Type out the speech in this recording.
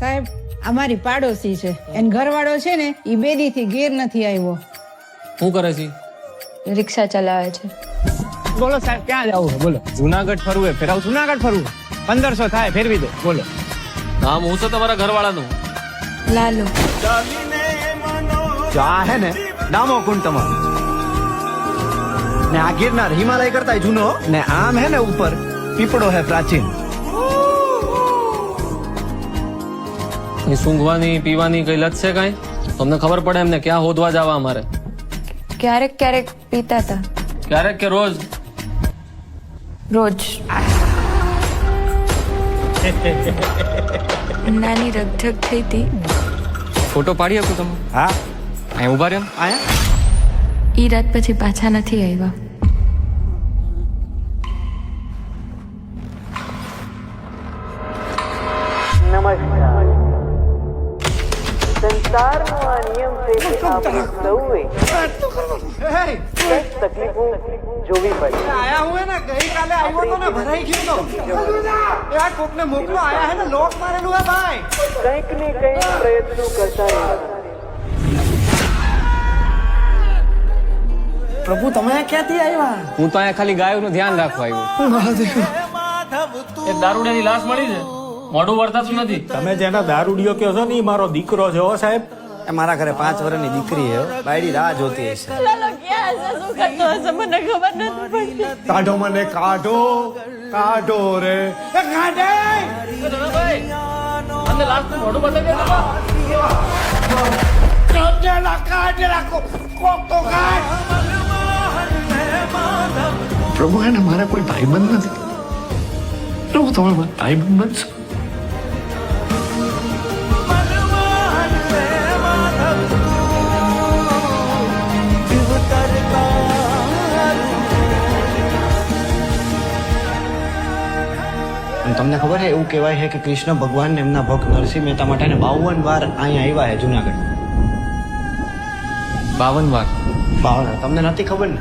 સાહેબ અમારી પાડોશી છે એન ઘરવાળો છે ને ઈ બેદી થી ઘેર નથી આવ્યો. શું કરે છે? રિક્ષા ચલાવે છે. બોલો સાહેબ ક્યાં જવું છે બોલો? જુનાગઢ ફરવું ફેરાવ જુનાગઢ ફરવું 1500 થાય ફેરવી દો બોલો. નામ હું છે તમારા ઘરવાળાનું? લાલુ. જો આ હે ને ડામો કુંડ તમારો ને આ ગિરનાર હિમાલય કરતા જૂનો ને આમ હે ને ઉપર પીપળો હે પ્રાચીન. સૂંઘવાની પીવાની કઈ લત છે કઈ? તમને ખબર પડે એમને ક્યાં હોદવા જવા અમારે? ક્યારેક ક્યારેક પીતા હતા. ક્યારેક કે રોજ? રોજ. નાની રગઝગ થઈ હતી. ફોટો પાડી આપું તમે? હા અહીં ઉભા રહ્યો. આયા ઈ રાત પછી પાછા નથી આવ્યા. નમસ્કાર. સંસારનો આ નિયમ છે કે આપણે સૌએ કંઈક તકલીફો જોવી પડે. આયા હું હે ને ગઈકાલે આવ્યો તો ને ભરાઈ ગયો તો યાર કોકને મોકલો આયા હે ને લોક મારેલું હે ભાઈ. કંઈક ને કંઈક પ્રયત્નો કરતા રહેવા. પ્રભુ તમે ક્યાંથી આવ્યા? હું તો અહીંયા ખાલી ગાયોનું ધ્યાન રાખવા આવ્યો. એક દારૂડિયાની લાશ મળી છે, મોઢું વર્તાતું નથી. તમે જેના દારૂડિયો કહો છો ને ઈ મારો દીકરો છે હો સાહેબ. એ મારા ઘરે 5 વર્ષની દીકરી હે બાયડી રાહ જોતી હશે. કાઢો મને કાઢો કાઢો રે એ કાઢે. અને લાશનું મોઢું બતાવી દે. પ્રભુ એને મારા કોઈ ભાઈબંધ નથી. પ્રભુ તમે મારા ભાઈબંધ બનશો. તમને ખબર છે એવું કહેવાય છે કે કૃષ્ણ ભગવાન એમના ભક્ત નરસિંહ મહેતા માટે 52 વાર અહીંયા આવ્યા છે જુનાગઢ. 52 વાર? 52 તમને નથી ખબર ને?